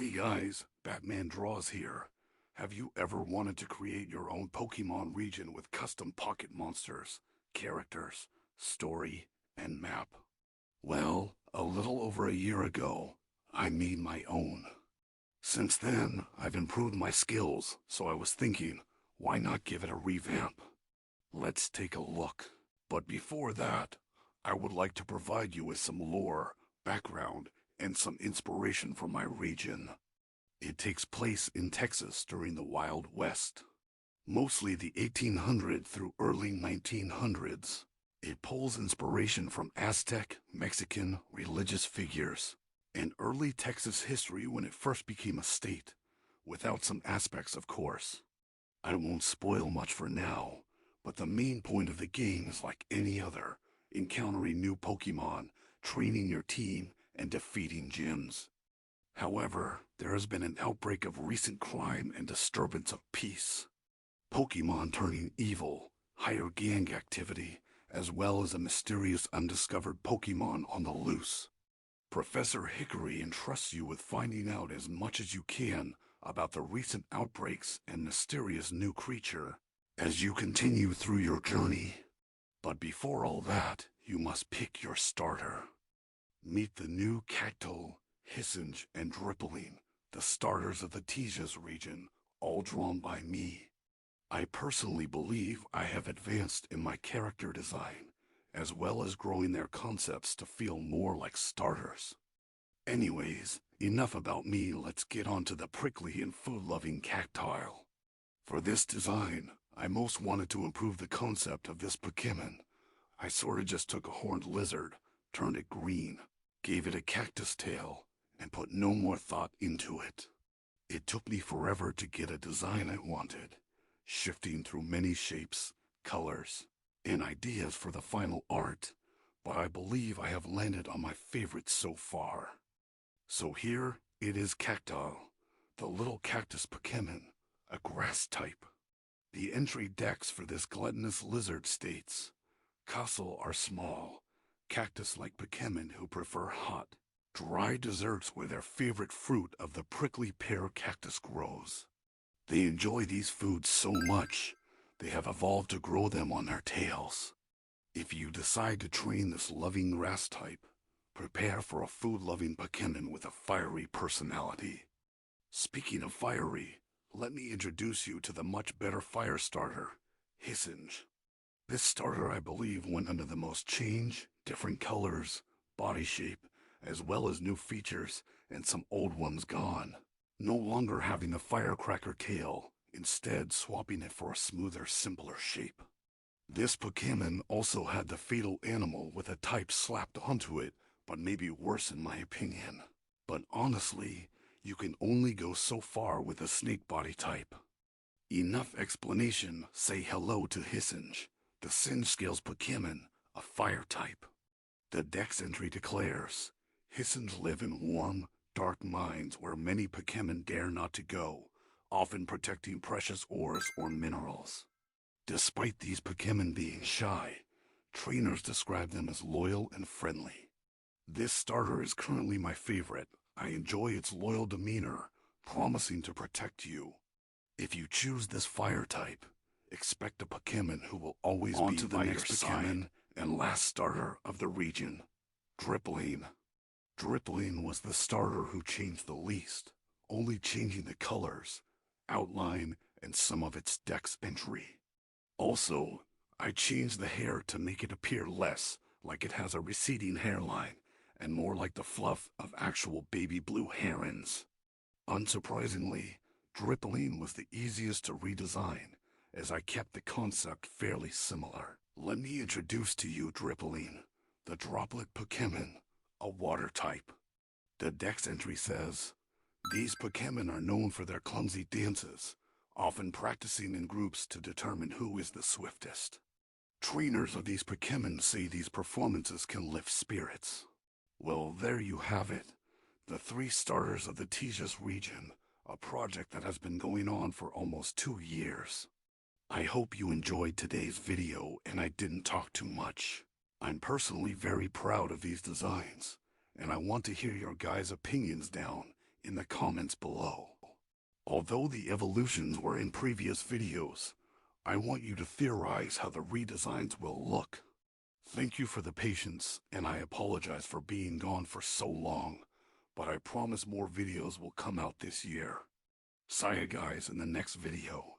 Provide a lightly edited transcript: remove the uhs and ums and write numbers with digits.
Hey guys, Batman Draws here. Have you ever wanted to create your own Pokemon region with custom pocket monsters, characters, story, and map? Well, a little over a year ago, I made my own. Since then, I've improved my skills, so I was thinking, why not give it a revamp? Let's take a look. But before that, I would like to provide you with some lore, background, and some inspiration for my region. It takes place in Texas during the Wild West, mostly the 1800s through early 1900s. It pulls inspiration from Aztec, Mexican, religious figures, and early Texas history when it first became a state, without some aspects, of course. I won't spoil much for now, but the main point of the game is like any other, encountering new Pokemon, training your team, and defeating gyms. However, there has been an outbreak of recent crime and disturbance of peace. Pokemon turning evil, higher gang activity, as well as a mysterious undiscovered Pokemon on the loose. Professor Hickory entrusts you with finding out as much as you can about the recent outbreaks and mysterious new creature as you continue through your journey. But before all that, you must pick your starter. Meet the new Cacto, Hissinge, and Drippling, the starters of the Tejas region, all drawn by me. I personally believe I have advanced in my character design, as well as growing their concepts to feel more like starters. Anyways, enough about me, let's get on to the prickly and food-loving Cactile. For this design, I most wanted to improve the concept of this Pokemon. I sorta just took a horned lizard, turned it green, gave it a cactus tail, and put no more thought into it. It took me forever to get a design I wanted, shifting through many shapes, colors, and ideas for the final art, but I believe I have landed on my favorite so far. So here it is, Cactile, the little cactus Pokemon, a grass type. The entry dex for this gluttonous lizard states, Castle are small, cactus-like Pokemon who prefer hot, dry desserts where their favorite fruit of the prickly pear cactus grows. They enjoy these foods so much, they have evolved to grow them on their tails. If you decide to train this loving grass type, prepare for a food-loving Pokemon with a fiery personality. Speaking of fiery, let me introduce you to the much better fire starter, Hissinge. This starter, I believe, went under the most change, different colors, body shape, as well as new features, and some old ones gone. No longer having the firecracker tail, instead swapping it for a smoother, simpler shape. This Pokemon also had the fatal animal with a type slapped onto it, but maybe worse in my opinion. But honestly, you can only go so far with a snake body type. Enough explanation, say hello to Hissinge, the Singe Scales Pokemon, a fire type. The Dex entry declares, Hissinge live in warm, dark mines where many Pokemon dare not to go, often protecting precious ores or minerals. Despite these Pokemon being shy, trainers describe them as loyal and friendly. This starter is currently my favorite. I enjoy its loyal demeanor, promising to protect you. If you choose this fire type, expect a Pokemon who will always be to the by next your side. Pokemon. And last starter of the region, Drippling. Drippling was the starter who changed the least, only changing the colors, outline, and some of its dex entry. Also, I changed the hair to make it appear less like it has a receding hairline and more like the fluff of actual baby blue herons. Unsurprisingly, Drippling was the easiest to redesign, as I kept the concept fairly similar. Let me introduce to you Drippling, the droplet Pokemon, a water type. The Dex entry says, these Pokemon are known for their clumsy dances, often practicing in groups to determine who is the swiftest. Trainers of these Pokemon say these performances can lift spirits. Well, there you have it, the 3 starters of the Tejas region, a project that has been going on for almost 2 years. I hope you enjoyed today's video and I didn't talk too much. I'm personally very proud of these designs, and I want to hear your guys' opinions down in the comments below. Although the evolutions were in previous videos, I want you to theorize how the redesigns will look. Thank you for the patience, and I apologize for being gone for so long, but I promise more videos will come out this year. See you guys in the next video.